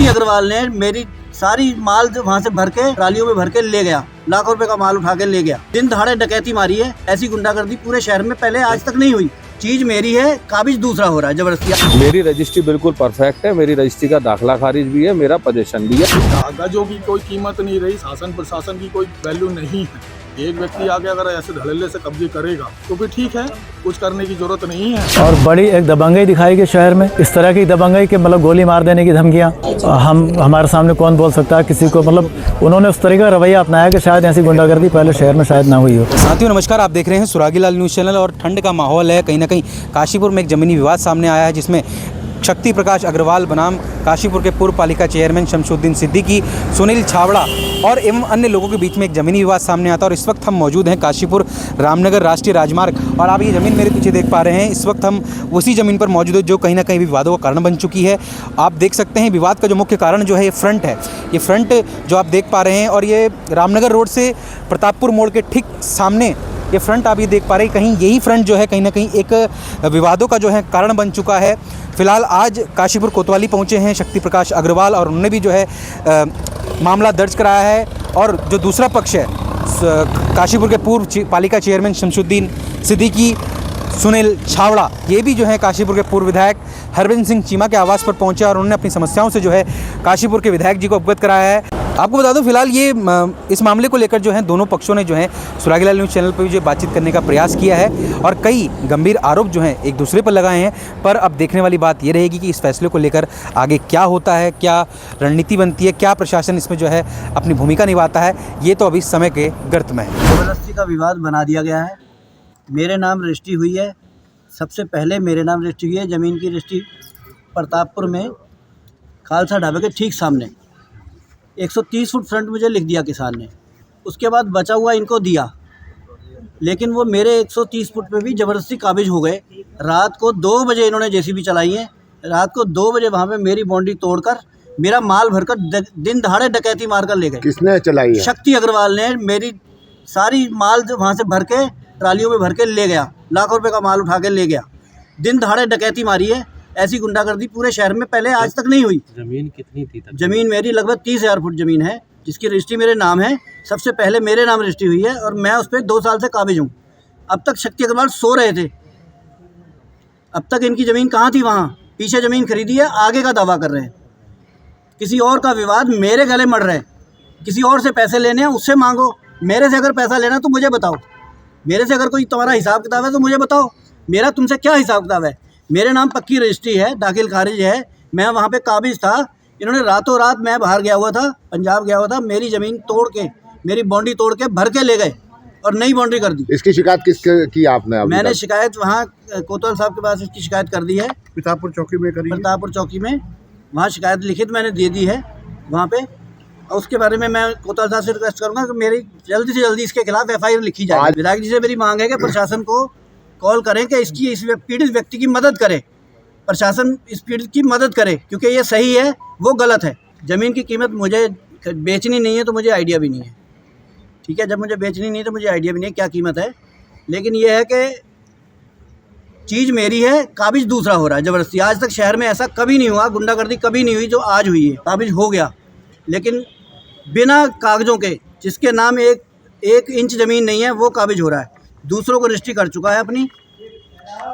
शक्ति अग्रवाल ने मेरी सारी माल जो वहाँ से भर के ट्रालियों में भर के ले गया, लाखों रुपए का माल उठा के ले गया। दिन दहाड़े डकैती मारी है। ऐसी गुंडागर्दी पूरे शहर में पहले आज तक नहीं हुई। चीज मेरी है, काबिज दूसरा हो रहा है जबरदस्ती। मेरी रजिस्ट्री बिल्कुल परफेक्ट है, मेरी रजिस्ट्री का दाखला खारिज भी है, मेरा पोजीशन भी है। कागजों की कोई कीमत नहीं रही, शासन प्रशासन की कोई वैल्यू नहीं है। एक व्यक्ति आके अगर ऐसे धड़ल्ले से कब्जे करेगा तो फिर ठीक है, कुछ करने की जरूरत नहीं है। और बड़ी एक दबंगई दिखाई गई शहर में, इस तरह की दबंगई के मतलब गोली मार देने की धमकियां हमारे सामने कौन बोल सकता है किसी को, मतलब उन्होंने उस तरीके का रवैया अपनाया कि शायद ऐसी गुंडागर्दी पहले शहर में शायद ना हुई हो। साथियों नमस्कार, आप देख रहे हैं सुरागी लाल न्यूज़ चैनल। और ठंड का माहौल है। कहीं ना कहीं काशीपुर में एक ज़मीनी विवाद सामने आया है, जिसमें शक्ति प्रकाश अग्रवाल बनाम काशीपुर के पूर्व पालिका चेयरमैन शमशुद्दीन सिद्दीकी, सुनील छावड़ा और एवं अन्य लोगों के बीच में एक ज़मीनी विवाद सामने आता है। और इस वक्त हम मौजूद हैं काशीपुर रामनगर राष्ट्रीय राजमार्ग, और आप ये ज़मीन मेरे पीछे देख पा रहे हैं। इस वक्त हम उसी ज़मीन पर मौजूद है जो कहीं ना कहीं विवादों का कारण बन चुकी है। आप देख सकते हैं विवाद का जो मुख्य कारण जो है ये फ्रंट है। ये फ्रंट जो आप देख पा रहे हैं, और ये रामनगर रोड से प्रतापपुर मोड़ के ठीक सामने ये फ्रंट आप ये देख पा रहे हैं। कहीं यही फ्रंट जो है कहीं ना कहीं एक विवादों का जो है कारण बन चुका है। फिलहाल आज काशीपुर कोतवाली पहुंचे हैं शक्ति प्रकाश अग्रवाल, और उन्होंने भी जो है मामला दर्ज कराया है। और जो दूसरा पक्ष है काशीपुर के पूर्व पालिका चेयरमैन शमशुद्दीन सिद्दीकी, सुनील छावड़ा, ये भी जो है काशीपुर के पूर्व विधायक हरविंद सिंह चीमा के आवास पर पहुंचे और उन्होंने अपनी समस्याओं से जो है काशीपुर के विधायक जी को अवगत कराया है। आपको बता दूं फिलहाल ये इस मामले को लेकर जो है दोनों पक्षों ने जो है सुरागी लाल न्यूज़ चैनल पर जो बातचीत करने का प्रयास किया है, और कई गंभीर आरोप जो हैं एक दूसरे पर लगाए हैं। पर अब देखने वाली बात ये रहेगी कि इस फैसले को लेकर आगे क्या होता है, क्या रणनीति बनती है, क्या प्रशासन इसमें जो है अपनी भूमिका निभाता है, ये तो अभी समय के गर्त में है। जबरदस्ती का विवाद बना दिया गया है। मेरे नाम रजिस्ट्री हुई है, सबसे पहले मेरे नाम रजिस्ट्री हुई है। ज़मीन की रजिस्ट्री प्रतापपुर में खालसा ढाबे के ठीक सामने 130 फुट फ्रंट मुझे लिख दिया किसान ने। उसके बाद बचा हुआ इनको दिया, लेकिन वो मेरे 130 फुट पे भी ज़बरदस्ती काबिज हो गए। रात को 2 बजे इन्होंने जेसीबी चलाई है। रात को 2 बजे वहाँ पे मेरी बाउंड्री तोड़कर मेरा माल भरकर दिन दहाड़े डकैती मारकर ले गए। किसने चलाई है? शक्ति अग्रवाल ने मेरी सारी माल जो वहाँ से भर के ट्रालियों में भर के ले गया, लाखों रुपए का माल उठा के ले गया। दिन दहाड़े डकैती मारी है। ऐसी गुंडागर्दी पूरे शहर में पहले आज तक नहीं हुई। ज़मीन कितनी थी तब? ज़मीन मेरी लगभग 30,000 फुट ज़मीन है, जिसकी रजिस्ट्री मेरे नाम है। सबसे पहले मेरे नाम रजिस्ट्री हुई है, और मैं उस पर 2 साल से काबिज हूँ। अब तक शक्ति अग्रवाल सो रहे थे। अब तक इनकी ज़मीन कहाँ थी? वहाँ पीछे ज़मीन खरीदी है, आगे का दावा कर रहे हैं। किसी और का विवाद मेरे गले मर रहे हैं। किसी और से पैसे लेने हैं, उससे मांगो। मेरे से अगर पैसा लेना तो मुझे बताओ। मेरे से अगर कोई तुम्हारा हिसाब किताब है तो मुझे बताओ। मेरा तुमसे क्या हिसाब किताब है? मेरे नाम पक्की रजिस्ट्री है, दाखिल खारिज है। मैं वहाँ पे काबिज था। इन्होंने रातों रात, मैं बाहर गया हुआ था, पंजाब गया हुआ था, मेरी ज़मीन तोड़ के, मेरी बाउंड्री तोड़ के भर के ले गए और नई बाउंड्री कर दी। इसकी शिकायत किसके की आपने? मैंने शिकायत वहाँ कोतवाल साहब के पास इसकी शिकायत कर दी है। प्रतापपुर चौकी में करी? प्रतापपुर चौकी में वहाँ शिकायत लिखित मैंने दे दी है वहाँ पे। और उसके बारे में मैं कोतवाल साहब से रिक्वेस्ट करूँगा कि मेरी जल्दी से जल्दी इसके खिलाफ FIR लिखी जाए। विधायक जी से मेरी मांग है कि प्रशासन को कॉल करें कि इस पीड़ित व्यक्ति की मदद करे। प्रशासन इस पीड़ित की मदद करे, क्योंकि ये सही है, वो गलत है। ज़मीन की कीमत मुझे बेचनी नहीं है तो मुझे आइडिया भी नहीं है। ठीक है, जब मुझे बेचनी नहीं है तो मुझे आइडिया भी नहीं है क्या कीमत है। लेकिन ये है कि चीज़ मेरी है, काबिज दूसरा हो रहा है ज़बरदस्ती। आज तक शहर में ऐसा कभी नहीं हुआ, गुंडागर्दी कभी नहीं हुई जो आज हुई है। काबिज हो गया, लेकिन बिना कागज़ों के, जिसके नाम एक इंच ज़मीन नहीं है, वो काबिज हो रहा है। दूसरों को रजिस्ट्री कर चुका है, अपनी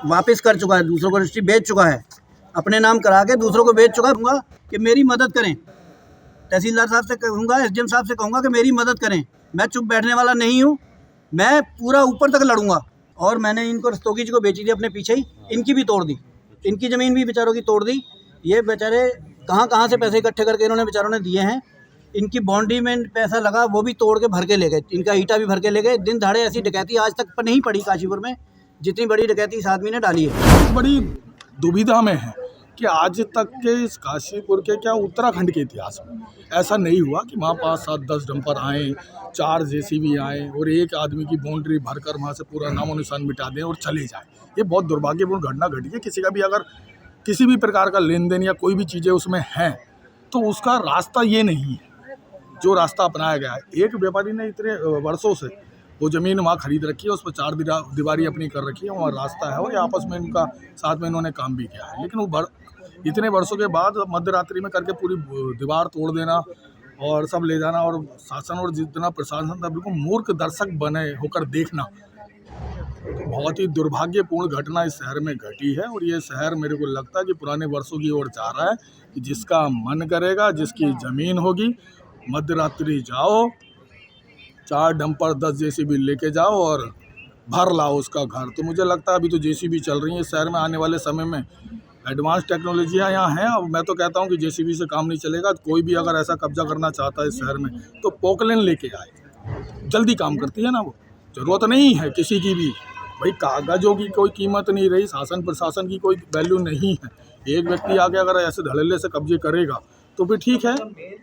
वापस कर चुका है, दूसरों को रजिस्ट्री बेच चुका है, अपने नाम करा के दूसरों को बेच चुका है। कि मेरी मदद करें। तहसीलदार साहब से कहूँगा, SDM साहब से कहूँगा कि मेरी मदद करें। मैं चुप बैठने वाला नहीं हूँ, मैं पूरा ऊपर तक लड़ूंगा। और मैंने इनको रस्तोगी जी को बेची थी अपने पीछे ही, इनकी भी तोड़ दी, इनकी ज़मीन भी बेचारों की तोड़ दी। ये बेचारे कहाँ से पैसे इकट्ठे करके इन्होंने बेचारों ने दिए हैं। इनकी बाउंड्री में पैसा लगा, वो भी तोड़ के भर के ले गए। इनका ईटा भी भर के ले गए। दिन दहाड़े ऐसी डकैती आज तक नहीं पड़ी काशीपुर में, जितनी बड़ी डकैती इस आदमी ने डाली है। बड़ी दुविधा में है कि आज तक के इस काशीपुर के, क्या उत्तराखंड के इतिहास में ऐसा नहीं हुआ कि वहाँ 5-7-10 डंपर आए, 4 JCB आए और एक आदमी की बाउंड्री भरकर वहाँ से पूरा नामो निशान मिटा दें और चले जाएं। ये बहुत दुर्भाग्यपूर्ण घटना घटी है। किसी का भी अगर किसी भी प्रकार का लेन देन या कोई भी चीज़ें उसमें हैं तो उसका रास्ता ये नहीं है जो रास्ता अपनाया गया है। एक व्यापारी ने इतने वर्षों से वो ज़मीन वहाँ खरीद रखी है, उस पर 4 दीवारी अपनी कर रखी है, वहाँ रास्ता है और आपस में इनका साथ में इन्होंने काम भी किया है। लेकिन वो इतने वर्षों के बाद मध्य रात्रि में करके पूरी दीवार तोड़ देना और सब ले जाना, और शासन और जितना प्रशासन था बिल्कुल मूर्ख दर्शक बने होकर देखना, बहुत ही दुर्भाग्यपूर्ण घटना इस शहर में घटी है। और ये शहर मेरे को लगता है कि पुराने वर्षों की ओर जा रहा है कि जिसका मन करेगा, जिसकी ज़मीन होगी, मध्य रात्रि जाओ, 4 डंपर 10 जेसीबी लेके जाओ और भर लाओ उसका घर। तो मुझे लगता है अभी तो जेसीबी चल रही है इस शहर में, आने वाले समय में एडवांस टेक्नोलॉजियाँ यहाँ हैं। अब मैं तो कहता हूँ कि जेसीबी से काम नहीं चलेगा। कोई भी अगर ऐसा कब्जा करना चाहता है इस शहर में तो पोकलेन लेके आए, जल्दी काम करती है ना वो। ज़रूरत नहीं है किसी की भी, भाई कागज़ों की कोई कीमत नहीं रही, शासन प्रशासन की कोई वैल्यू नहीं है। एक व्यक्ति आके अगर ऐसे धड़ल्ले से कब्जे करेगा तो भी ठीक है,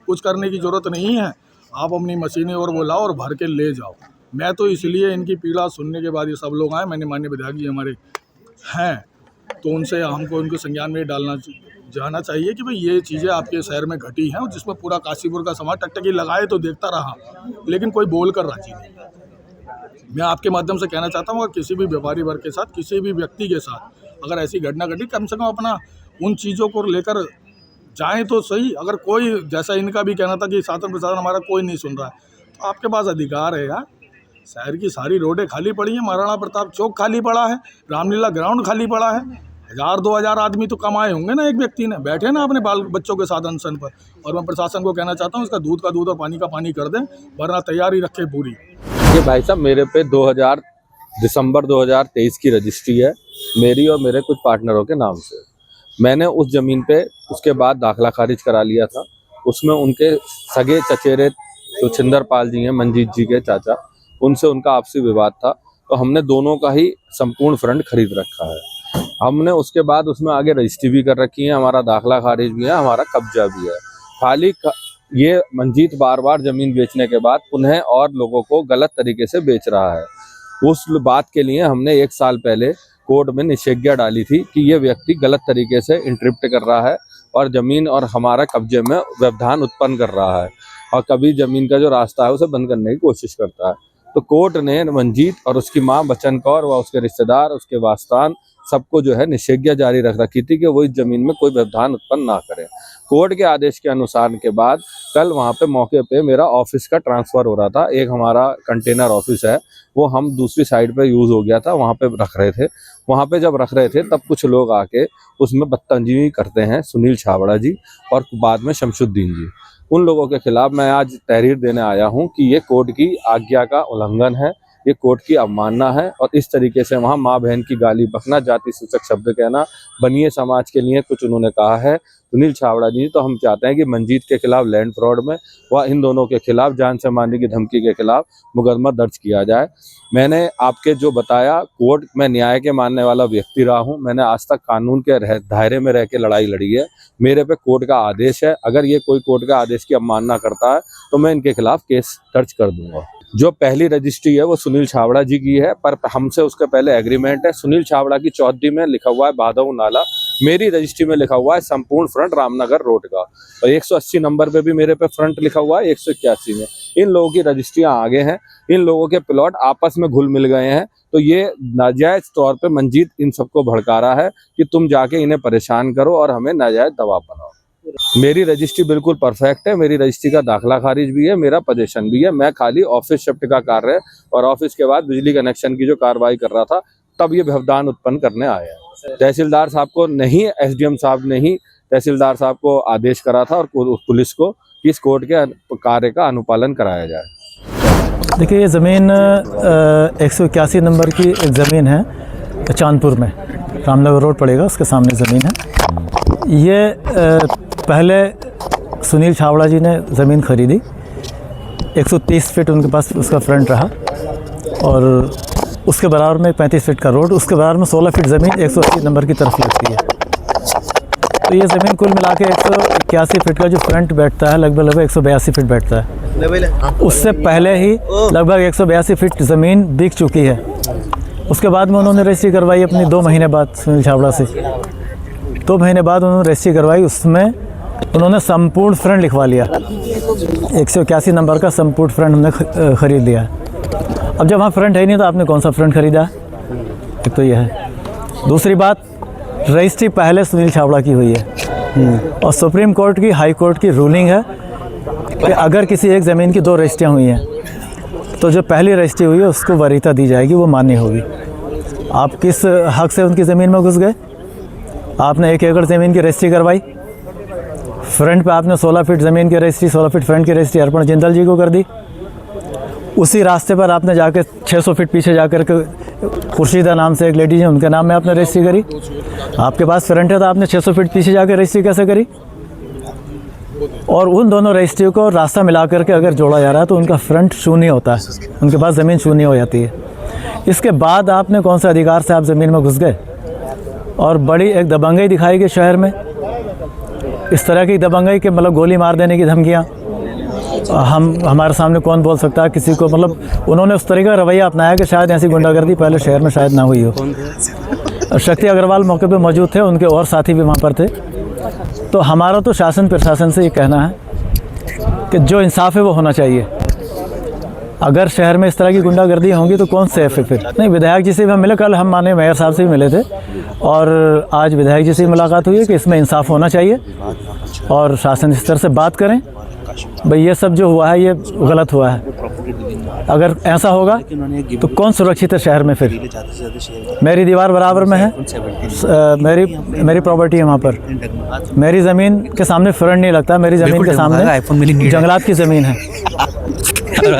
कुछ करने की ज़रूरत नहीं है। आप अपनी मशीनें और वो लाओ और भर के ले जाओ। मैं तो इसलिए इनकी पीड़ा सुनने के बाद ये सब लोग आए, मैंने माननीय विधायक जी हमारे हैं तो उनसे हमको उनके संज्ञान में डालना जाना चाहिए कि भाई ये चीज़ें आपके शहर में घटी हैं, और जिसमें पूरा काशीपुर का समाज टकटकी लगाए तो देखता रहा, लेकिन कोई बोल कर राजी नहीं। मैं आपके माध्यम से कहना चाहता हूँ, अगर किसी भी व्यापारी वर्ग के साथ, किसी भी व्यक्ति के साथ अगर ऐसी घटना घटी, कम से कम अपना उन चीज़ों को लेकर जाएँ तो सही। अगर कोई, जैसा इनका भी कहना था कि शासन प्रशासन हमारा कोई नहीं सुन रहा है, तो आपके पास अधिकार है यार। शहर की सारी रोडें खाली पड़ी हैं, महाराणा प्रताप चौक खाली पड़ा है, रामलीला ग्राउंड खाली पड़ा है। 1000-2000 आदमी तो कमाए होंगे ना एक व्यक्ति ने, बैठे ना अपने बाल बच्चों के साथ अनशन पर। और मैं प्रशासन को कहना चाहता हूँ इसका दूध का दूध और पानी का पानी कर दें, वरना तैयारी रखे पूरी। ये भाई साहब मेरे पे दिसंबर 2023 की रजिस्ट्री है, मेरी और मेरे कुछ पार्टनरों के नाम से। मैंने उस ज़मीन पे उसके बाद दाखला खारिज करा लिया था। उसमें उनके सगे चचेरे जो छिंदर पाल जी हैं, मंजीत जी के चाचा, उनसे उनका आपसी विवाद था, तो हमने दोनों का ही संपूर्ण फ्रंट खरीद रखा है। हमने उसके बाद उसमें आगे रजिस्ट्री भी कर रखी है, हमारा दाखला खारिज भी है, हमारा कब्जा भी है। खाली ये मंजीत बार बार ज़मीन बेचने के बाद उन्हें और लोगों को गलत तरीके से बेच रहा है। उस बात के लिए हमने 1 साल पहले कोर्ट में निषेधाज्ञा डाली थी कि ये व्यक्ति गलत तरीके से इंटरप्ट कर रहा है और ज़मीन और हमारा कब्जे में व्यवधान उत्पन्न कर रहा है, और कभी ज़मीन का जो रास्ता है उसे बंद करने की कोशिश करता है। तो कोर्ट ने मंजीत और उसकी मां बचन कौर व उसके रिश्तेदार, उसके वास्तान, सबको जो है निषेधाज्ञा जारी रख रखी थी कि वो इस ज़मीन में कोई व्यवधान उत्पन्न ना करें। कोर्ट के आदेश के अनुसार के बाद कल वहाँ पे मौके पे मेरा ऑफिस का ट्रांसफ़र हो रहा था। एक हमारा कंटेनर ऑफिस है, वो हम दूसरी साइड पे यूज़ हो गया था, वहाँ पे रख रहे थे। वहाँ पे जब रख रहे थे तब कुछ लोग आके उसमें बदतमीजी करते हैं, सुनील छाबड़ा जी और बाद में शमशुद्दीन जी। उन लोगों के खिलाफ मैं आज तहरीर देने आया हूं कि ये कोर्ट की आज्ञा का उल्लंघन है, ये कोर्ट की अवमानना है, और इस तरीके से वहां माँ बहन की गाली बकना, जाति सूचक शब्द कहना, बनिए समाज के लिए कुछ उन्होंने कहा है सुनील छाबड़ा जी। तो हम चाहते हैं कि मंजीत के खिलाफ लैंड फ्रॉड में व इन दोनों के खिलाफ जान से मारने की धमकी के खिलाफ मुकदमा दर्ज किया जाए। मैंने आपके जो बताया, कोर्ट में न्याय के मानने वाला व्यक्ति रहा हूं। मैंने आज तक कानून के दायरे में रह के लड़ाई लड़ी है। मेरे पे कोर्ट का आदेश है, अगर ये कोई कोर्ट का आदेश की अवमानना करता है तो मैं इनके खिलाफ केस दर्ज कर दूंगा। जो पहली रजिस्ट्री है वो सुनील छाबड़ा जी की है, पर हमसे उसके पहले एग्रीमेंट है। सुनील छाबड़ा की चौधरी में लिखा हुआ है भादव नाला, मेरी रजिस्ट्री में लिखा हुआ है संपूर्ण फ्रंट रामनगर रोड का, और 180 नंबर पे भी मेरे पे फ्रंट लिखा हुआ है 181 में। इन लोगों की रजिस्ट्रियां आगे हैं, इन लोगों के प्लॉट आपस में घुल मिल गए हैं। तो ये नाजायज तौर पे मंजीत इन सबको भड़का रहा है कि तुम जाके इन्हें परेशान करो और हमें नाजायज दबाव बनाओ। मेरी रजिस्ट्री बिल्कुल परफेक्ट है, मेरी रजिस्ट्री का दाखला खारिज भी है, मेरा पोजीशन भी है। मैं खाली ऑफिस शिफ्ट का कार्य और ऑफिस के बाद बिजली कनेक्शन की जो कार्रवाई कर रहा था, तब ये व्यवधान उत्पन्न करने आया। तहसीलदार साहब को नहीं, एसडीएम साहब ने ही तहसीलदार साहब को आदेश करा था और पुलिस को कि इस कोर्ट के कार्य का अनुपालन कराया जाए। देखिए, ये ज़मीन 181 नंबर की एक ज़मीन है, चांदपुर में, रामनगर रोड पड़ेगा, उसके सामने ज़मीन है। ये पहले सुनील छाबड़ा जी ने ज़मीन खरीदी, 130 फीट उनके पास उसका फ्रंट रहा, और उसके बराबर में 35 फीट का रोड, उसके बराबर में 16 फीट ज़मीन 180 नंबर की तरफ लगती है। तो ये ज़मीन कुल मिला के 181 फीट का जो फ्रंट बैठता है, लगभग 182 फीट बैठता है। उससे पहले ही लगभग 182 फीट ज़मीन बिक चुकी है। उसके बाद में उन्होंने रजिस्ट्री करवाई अपनी 2 महीने बाद सुनील छाबड़ा से। 2 महीने बाद उन्होंने रजिस्ट्री करवाई, उसमें उन्होंने संपूर्ण फ्रंट लिखवा लिया। 181 नंबर का संपूर्ण फ्रंट हमने ख़रीद लिया। अब जब वहाँ फ्रंट है नहीं तो आपने कौन सा फ्रंट ख़रीदा? एक तो यह है। दूसरी बात, रजिस्ट्री पहले सुनील छाबड़ा की हुई है, और सुप्रीम कोर्ट की, हाई कोर्ट की रूलिंग है कि अगर किसी एक ज़मीन की 2 रजिस्ट्रियाँ हुई हैं तो जो पहली रजिस्ट्री हुई है उसको वरीयता दी जाएगी, वो मान्य होगी। आप किस हक से उनकी ज़मीन में घुस गए? आपने 1 एकड़ ज़मीन की रजिस्ट्री करवाई, फ्रंट पे आपने 16 फीट ज़मीन की रजिस्ट्री, 16 फीट फ्रंट की रजिस्ट्री अर्पण जिंदल जी को कर दी। उसी रास्ते पर आपने जाकर 600 फीट पीछे जाकर के खुर्शीदा नाम से एक लेडीज है, उनके नाम में आपने रजिस्ट्री करी। आपके पास फ्रंट है तो आपने 600 फीट पीछे जाकर रजिस्ट्री कैसे करी? और उन दोनों रजिस्ट्री को रास्ता मिला करके अगर जोड़ा जा रहा है तो उनका फ्रंट शून्य होता है, उनके पास ज़मीन शून्य हो जाती है। इसके बाद आपने कौन से अधिकार से आप ज़मीन में घुस गए? और बड़ी एक दबंगई दिखाई गई शहर में, इस तरह की दबंगई के मतलब गोली मार देने की धमकियाँ हमारे सामने कौन बोल सकता है किसी को? मतलब उन्होंने उस तरीके का रवैया अपनाया कि शायद ऐसी गुंडागर्दी पहले शहर में शायद ना हुई हो। शक्ति अग्रवाल मौके पे मौजूद थे, उनके और साथी भी वहाँ पर थे। तो हमारा तो शासन प्रशासन से ये कहना है कि जो इंसाफ है वो होना चाहिए। अगर शहर में इस तरह की गुंडागर्दी होंगी तो कौन सेफ है फिर? नहीं, विधायक जी से भी हम मिले, कल हम माननीय मेयर साहब से भी मिले थे और आज विधायक जी से मुलाकात हुई है कि इसमें इंसाफ होना चाहिए और शासन स्तर से बात करें भाई ये सब जो हुआ है ये गलत हुआ है। अगर ऐसा होगा तो कौन सुरक्षित है शहर में फिर? मेरी दीवार बराबर में है, मेरी प्रॉपर्टी है वहाँ पर, मेरी ज़मीन के सामने फ्रंट नहीं लगता, मेरी ज़मीन के सामने जंगलात की ज़मीन है।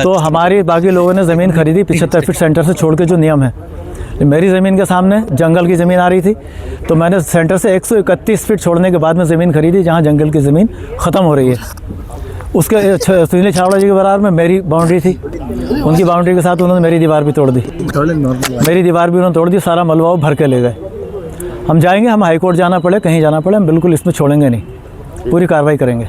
तो हमारी बाकी लोगों ने ज़मीन खरीदी 75 फीट सेंटर से छोड़ के, जो नियम है। मेरी ज़मीन के सामने जंगल की ज़मीन आ रही थी तो मैंने सेंटर से 131 फीट छोड़ने के बाद में ज़मीन खरीदी जहाँ जंगल की ज़मीन ख़त्म हो रही है। उसके सुनील छावड़ा जी के बराबर में मेरी बाउंड्री थी, उनकी बाउंड्री के साथ उन्होंने मेरी दीवार भी तोड़ दी, मेरी दीवार भी उन्होंने तोड़ दी, सारा मलबा वो भर के ले गए। हम जाएंगे, हम हाई कोर्ट जाना पड़े, कहीं जाना पड़े, हम बिल्कुल इसमें छोड़ेंगे नहीं, पूरी कार्रवाई करेंगे।